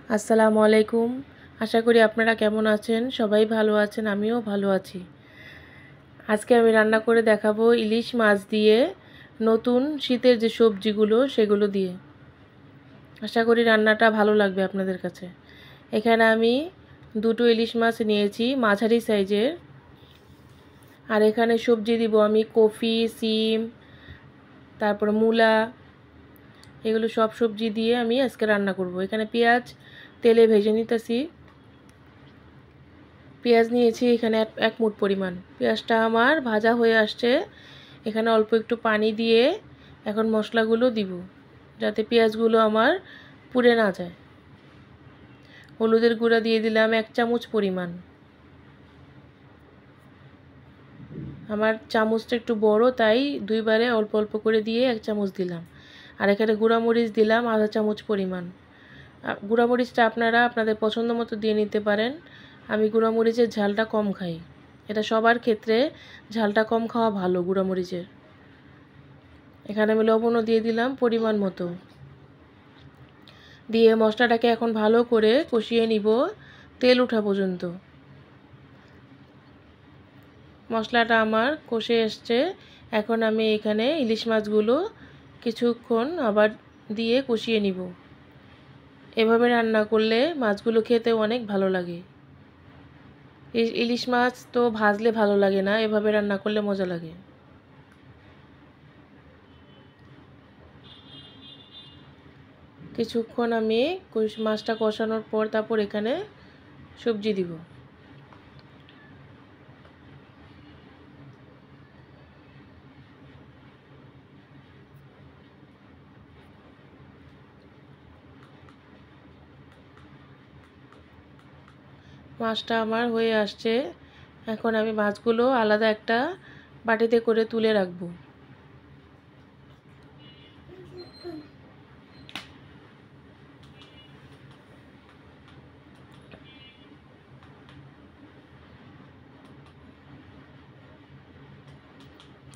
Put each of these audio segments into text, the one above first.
আসসালামু আলাইকুম। আশা করি আপনারা কেমন আছেন? সবাই ভালো আছেন, আমিও ভালো আছি। আজকে আমি রান্না করে দেখাবো ইলিশ মাছ দিয়ে নতুন শীতের যে সবজিগুলো সেগুলো দিয়ে। আশা করি রান্নাটা ভালো লাগবে আপনাদের কাছে। এখানে আমি দুটো ইলিশ মাছ নিয়েছি মাঝারি সাইজের। আর এখানে সবজি দিব আমি কফি, সিম, তারপর মূলা, এগুলো সব সবজি দিয়ে আমি আজকে রান্না করব। এখানে পেঁয়াজ তেলে ভেজে নিতেছি। পেঁয়াজ নিয়েছি এখানে এক মুঠ পরিমাণ। পেঁয়াজটা আমার ভাজা হয়ে আসছে। এখানে অল্প একটু পানি দিয়ে এখন মশলাগুলো দিব, যাতে পেঁয়াজগুলো আমার পুড়ে না যায়। হলুদের গুঁড়া দিয়ে দিলাম 1 চামচ পরিমাণ। আমার চামচটা একটু বড়, তাই দুইবারে অল্প অল্প করে দিয়ে 1 চামচ দিলাম। আর এখানে গুঁড়ামরিচ দিলাম আধা চামচ পরিমাণ। গুঁড়ামরিচটা আপনারা আপনাদের পছন্দ মতো দিয়ে নিতে পারেন। আমি গুঁড়ামরিচের ঝালটা কম খাই। এটা সবার ক্ষেত্রে ঝালটা কম খাওয়া ভালো গুঁড়ামরিচের। এখানে আমি লবণও দিয়ে দিলাম পরিমাণ মতো। দিয়ে মশলাটাকে এখন ভালো করে কষিয়ে নিব তেল ওঠা পর্যন্ত। মশলাটা আমার কষে এসছে। এখন আমি এখানে ইলিশ মাছগুলো কিছুক্ষণ আবার দিয়ে কষিয়ে নিব। এভাবে রান্না করলে মাছগুলো খেতে অনেক ভালো লাগে। ইলিশ মাছ তো ভাজলে ভালো লাগে না, এভাবে রান্না করলে মজা লাগে। কিছুক্ষণ আমি মাছটা কষানোর পর তারপর এখানে সবজি দিব। মাছটা আমার হয়ে আসছে। এখন আমি মাছগুলো আলাদা একটা বাটিতে করে তুলে রাখবো।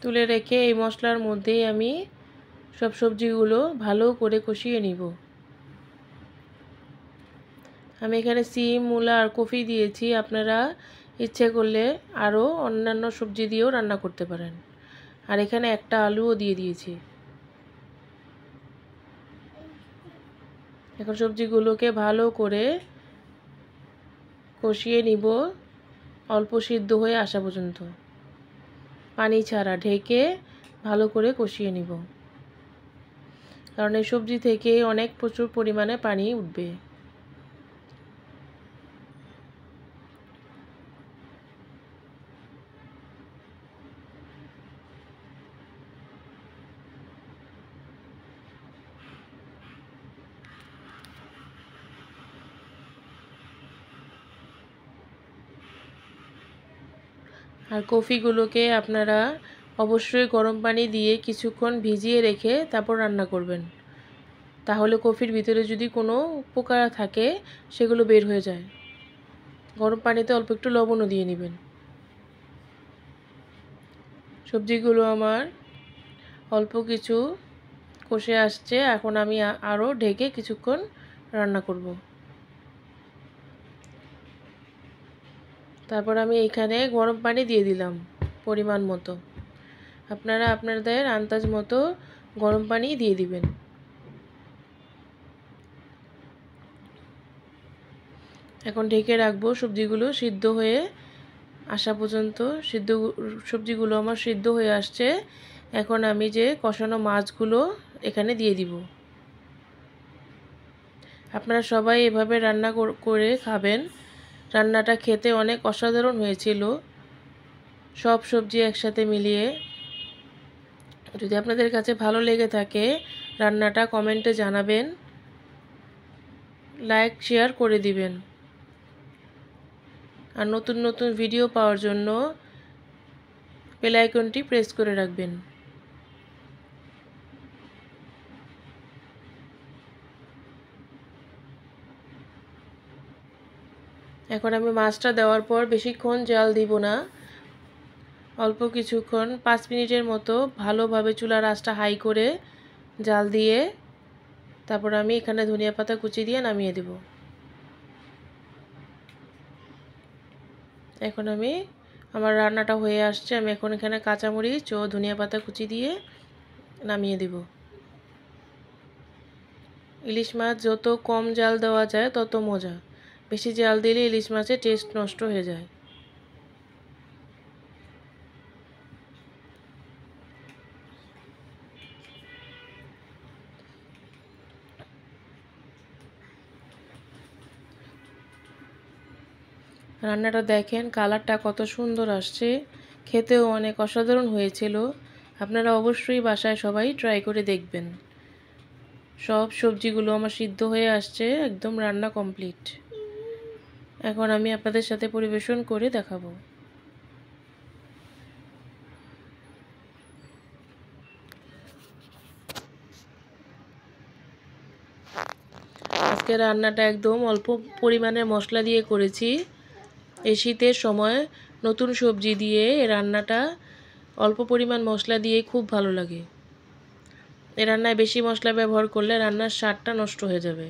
তুলে রেখে এই মশলার মধ্যেই আমি সব সবজিগুলো ভালো করে কষিয়ে নিব। আমি এখানে সিম, মূলা আর কফি দিয়েছি। আপনারা ইচ্ছে করলে আরও অন্যান্য সবজি দিয়েও রান্না করতে পারেন। আর এখানে একটা আলুও দিয়ে দিয়েছি। এখন সবজিগুলোকে ভালো করে কষিয়ে নিব অল্প সিদ্ধ হয়ে আসা পর্যন্ত। পানি ছাড়া ঢেকে ভালো করে কষিয়ে নিব, কারণ এই সবজি থেকে অনেক প্রচুর পরিমাণে পানি উঠবে। আর কফিগুলোকে আপনারা অবশ্যই গরম পানি দিয়ে কিছুক্ষণ ভিজিয়ে রেখে তারপর রান্না করবেন। তাহলে কফির ভিতরে যদি কোনো পোকা থাকে সেগুলো বের হয়ে যায়। গরম পানিতে অল্প একটু লবণও দিয়ে নেবেন। সবজিগুলো আমার অল্প কিছু কষে আসছে। এখন আমি আরও ঢেকে কিছুক্ষণ রান্না করব। তারপর আমি এখানে গরম পানি দিয়ে দিলাম পরিমাণ মতো। আপনারা আপনাদের আন্দাজ মতো গরম পানি দিয়ে দিবেন। এখন ঢেকে রাখবো সবজিগুলো সিদ্ধ হয়ে আসা পর্যন্ত। সবজিগুলো আমার সিদ্ধ হয়ে আসছে। এখন আমি যে কষানো মাছগুলো এখানে দিয়ে দিব। আপনারা সবাই এভাবে রান্না করে খাবেন। রান্নাটা খেতে অনেক অসাধারণ হয়েছিল, সব সবজি একসাথে মিলিয়ে। যদি আপনাদের কাছে ভালো লেগে থাকে রান্নাটা কমেন্টে জানাবেন, লাইক শেয়ার করে দিবেন। আর নতুন নতুন ভিডিও পাওয়ার জন্য বেল আইকনটি প্রেস করে রাখবেন। এখন আমি মাছটা দেওয়ার পর বেশিক্ষণ জাল দিব না, অল্প কিছুক্ষণ 5 মিনিটের মতো ভালোভাবে চুলার আঁচটা হাই করে জাল দিয়ে তারপর আমি এখানে ধনিয়া পাতা কুচি দিয়ে নামিয়ে দেব। এখন আমার রান্নাটা হয়ে আসছে। আমি এখন এখানে কাঁচামরিচ ও ধনিয়া পাতা কুচি দিয়ে নামিয়ে দেব। ইলিশ মাছ যত কম জাল দেওয়া যায় তত মজা, বেশি জাল দিলে ইলিশ মাছের টেস্ট নষ্ট হয়ে যায়। রান্নাটা দেখেন, কালারটা কত সুন্দর আসছে, খেতেও অনেক অসাধারণ হয়েছিল। আপনারা অবশ্যই বাসায় সবাই ট্রাই করে দেখবেন। সব সবজিগুলো আমার সিদ্ধ হয়ে আসছে, একদম রান্না কমপ্লিট। এখন আমি আপনাদের সাথে পরিবেশন করে দেখাবো। আজকে রান্নাটা একদম অল্প পরিমাণের মশলা দিয়ে করেছি। এই শীতের সময় নতুন সবজি দিয়ে এই রান্নাটা অল্প পরিমাণ মশলা দিয়ে খুব ভালো লাগে। এই রান্নায় বেশি মশলা ব্যবহার করলে রান্নার স্বাদটা নষ্ট হয়ে যাবে।